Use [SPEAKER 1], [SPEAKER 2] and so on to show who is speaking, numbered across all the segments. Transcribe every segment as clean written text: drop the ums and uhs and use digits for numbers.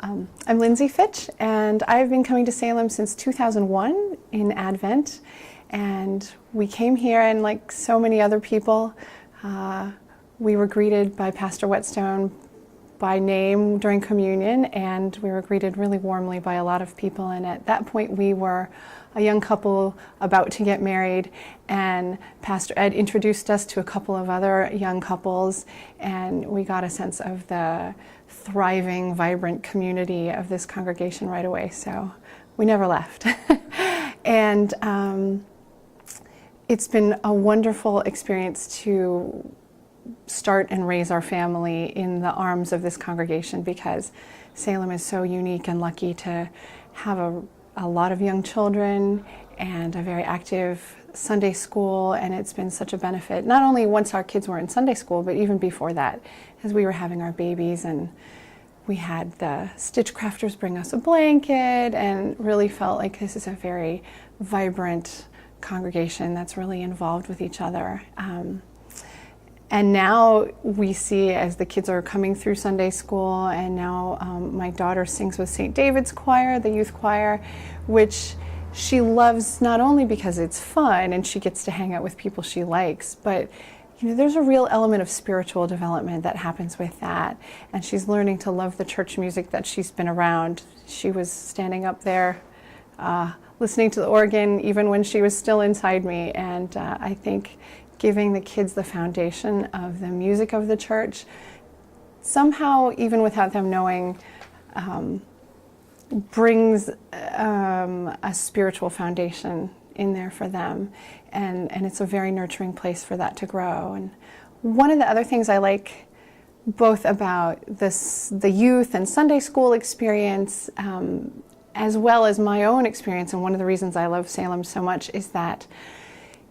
[SPEAKER 1] I'm Lindsay Fitch, and I've been coming to Salem since 2001 in Advent. And we came here, and like so many other people, we were greeted by Pastor Whetstone by name during communion, and we were greeted really warmly by a lot of people. And at that point, we were a young couple about to get married, and Pastor Ed introduced us to a couple of other young couples, and we got a sense of the thriving, vibrant community of this congregation right away. So we never left. And it's been a wonderful experience to start and raise our family in the arms of this congregation, because Salem is so unique and lucky to have a lot of young children and a very active Sunday school. And it's been such a benefit, not only once our kids were in Sunday school, but even before that, as we were having our babies, and we had the stitch crafters bring us a blanket, and really felt like this is a very vibrant congregation that's really involved with each other. And now we see, as the kids are coming through Sunday school, and now my daughter sings with St. David's Choir, the youth choir, which she loves not only because it's fun and she gets to hang out with people she likes, but there's a real element of spiritual development that happens with that. And she's learning to love the church music that she's been around. She was standing up there listening to the organ even when she was still inside me. And I think giving the kids the foundation of the music of the church, somehow, even without them knowing, brings a spiritual foundation in there for them. And it's a very nurturing place for that to grow. And one of the other things I like both about the youth and Sunday school experience, as well as my own experience, and one of the reasons I love Salem so much, is that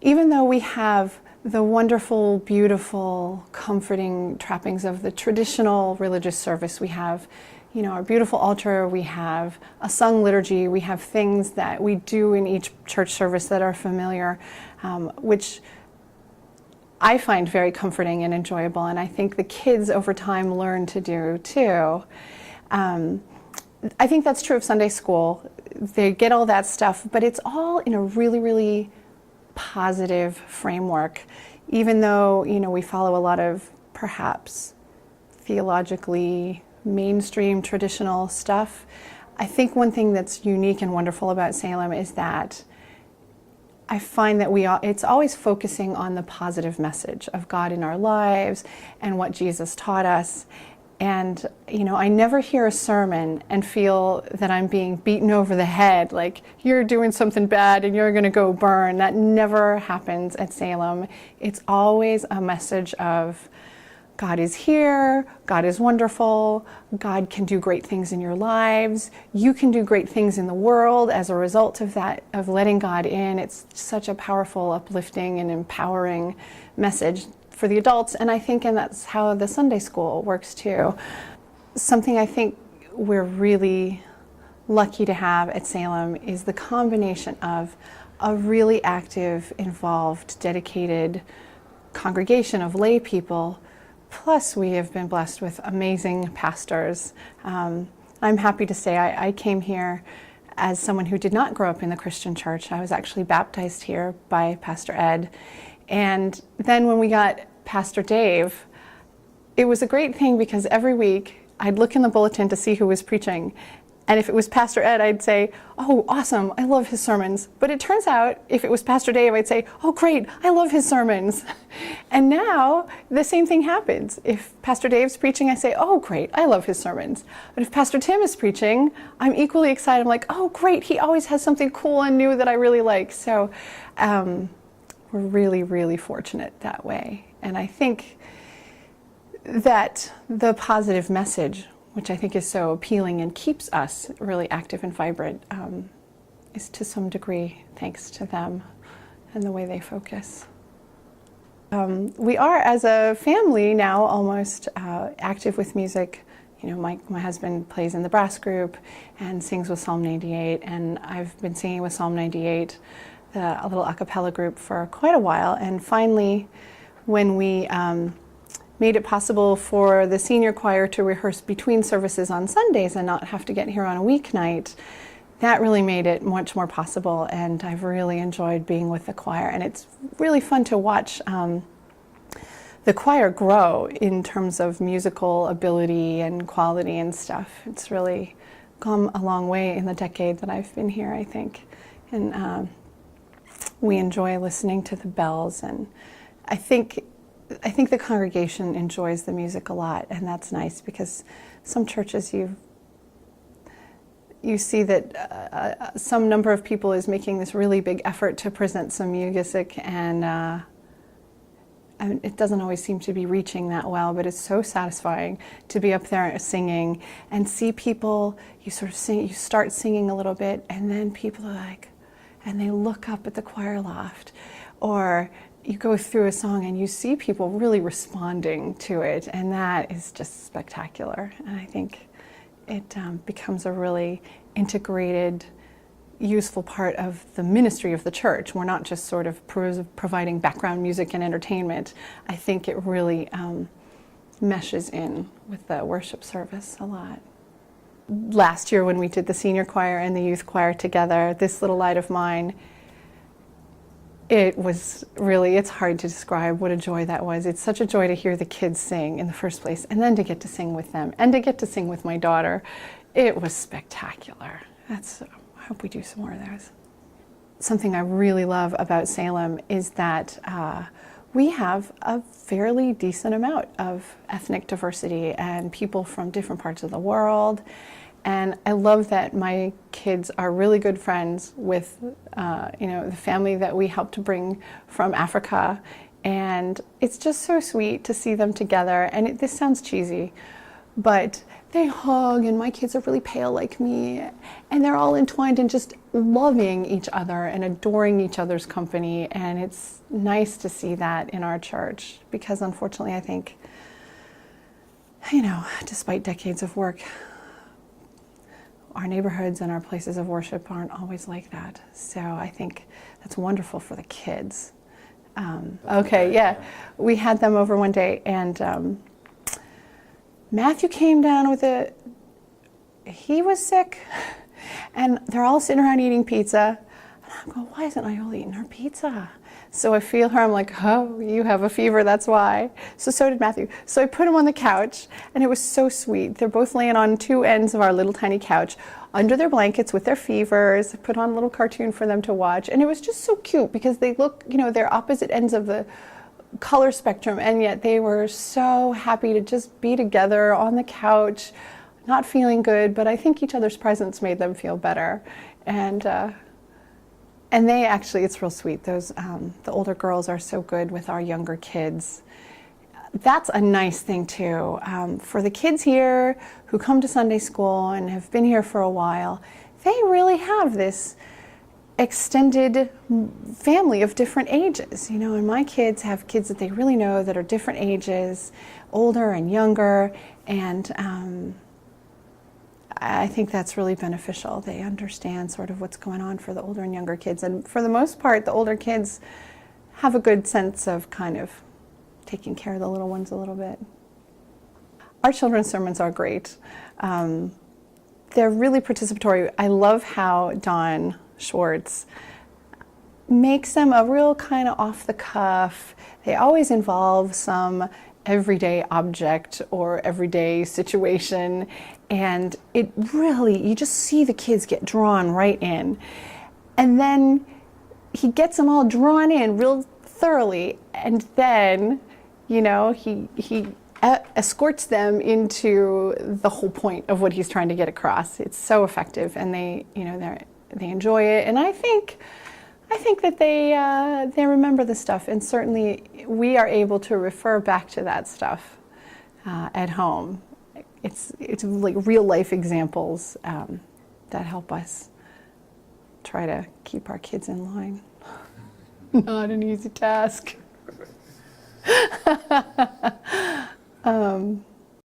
[SPEAKER 1] even though we have the wonderful, beautiful, comforting trappings of the traditional religious service, we have our beautiful altar, we have a sung liturgy, we have things that we do in each church service that are familiar, which I find very comforting and enjoyable, and I think the kids over time learn to do too. I think that's true of Sunday school. They get all that stuff, but it's all in a really, really positive framework, even though we follow a lot of perhaps theologically mainstream traditional stuff. I think one thing that's unique and wonderful about Salem is that I find that it's always focusing on the positive message of God in our lives and what Jesus taught us. And I never hear a sermon and feel that I'm being beaten over the head, like you're doing something bad and you're going to go burn. That never happens at Salem. It's always a message of God is here, God is wonderful, God can do great things in your lives, you can do great things in the world as a result of that, of letting God in. It's such a powerful, uplifting, and empowering message for the adults, and that's how the Sunday school works too. Something I think we're really lucky to have at Salem is the combination of a really active, involved, dedicated congregation of lay people, plus we have been blessed with amazing pastors. I'm happy to say I came here as someone who did not grow up in the Christian church. I was actually baptized here by Pastor Ed. And then when we got Pastor Dave, it was a great thing, because every week I'd look in the bulletin to see who was preaching. And if it was Pastor Ed, I'd say, oh, awesome, I love his sermons. But it turns out, if it was Pastor Dave, I'd say, oh, great, I love his sermons. And now the same thing happens. If Pastor Dave's preaching, I say, oh, great, I love his sermons. But if Pastor Tim is preaching, I'm equally excited. I'm like, oh, great, he always has something cool and new that I really like. So we're really, really fortunate that way. And I think that the positive message, which I think is so appealing and keeps us really active and vibrant, is to some degree thanks to them and the way they focus. We are, as a family now, almost active with music. My husband plays in the brass group and sings with Psalm 98, and I've been singing with Psalm 98, a little a cappella group, for quite a while. And finally, when we made it possible for the senior choir to rehearse between services on Sundays and not have to get here on a weeknight. That really made it much more possible, and I've really enjoyed being with the choir. And it's really fun to watch the choir grow in terms of musical ability and quality and stuff. It's really come a long way in the decade that I've been here, I think. And we enjoy listening to the bells, and I think the congregation enjoys the music a lot, and that's nice, because some churches you see that some number of people is making this really big effort to present some music, and it doesn't always seem to be reaching that well, but it's so satisfying to be up there singing and see people. You sort of sing, you start singing a little bit, and then people are like, and they look up at the choir loft, or you go through a song and you see people really responding to it, and that is just spectacular. And I think it becomes a really integrated, useful part of the ministry of the church. We're not just sort of providing background music and entertainment. I think it really meshes in with the worship service a lot. Last year when we did the senior choir and the youth choir together, This Little Light of Mine, it was really, it's hard to describe what a joy that was. It's such a joy to hear the kids sing in the first place, and then to get to sing with them, and to get to sing with my daughter. It was spectacular. I hope we do some more of those. Something I really love about Salem is that we have a fairly decent amount of ethnic diversity and people from different parts of the world. And I love that my kids are really good friends with the family that we helped to bring from Africa. And it's just so sweet to see them together. And this sounds cheesy, but they hug, and my kids are really pale like me, and they're all entwined in just loving each other and adoring each other's company. And it's nice to see that in our church, because unfortunately I think, despite decades of work, our neighborhoods and our places of worship aren't always like that. So I think that's wonderful for the kids. We had them over one day, and Matthew came down with he was sick, and they're all sitting around eating pizza. And I'm going, why isn't Iola eating her pizza? So I feel her, I'm like, oh, you have a fever, that's why. So did Matthew. So I put him on the couch, and it was so sweet. They're both laying on two ends of our little tiny couch, under their blankets with their fevers. I put on a little cartoon for them to watch, and it was just so cute, because they look, they're opposite ends of the color spectrum, and yet they were so happy to just be together on the couch, not feeling good, but I think each other's presence made them feel better. And they actually, it's real sweet. Those the older girls are so good with our younger kids. That's a nice thing too. For the kids here who come to Sunday school and have been here for a while, they really have this extended family of different ages. And my kids have kids that they really know that are different ages, older and younger, and I think that's really beneficial. They understand sort of what's going on for the older and younger kids. And for the most part, the older kids have a good sense of kind of taking care of the little ones a little bit. Our children's sermons are great. They're really participatory. I love how Don Schwartz makes them a real kind of off the cuff. They always involve some everyday object or everyday situation, and it really, you just see the kids get drawn right in. And then he gets them all drawn in real thoroughly, and then he escorts them into the whole point of what he's trying to get across. It's so effective, and they enjoy it, and I think that they remember the stuff, and certainly we are able to refer back to that stuff at home. It's like real life examples that help us try to keep our kids in line. Not an easy task.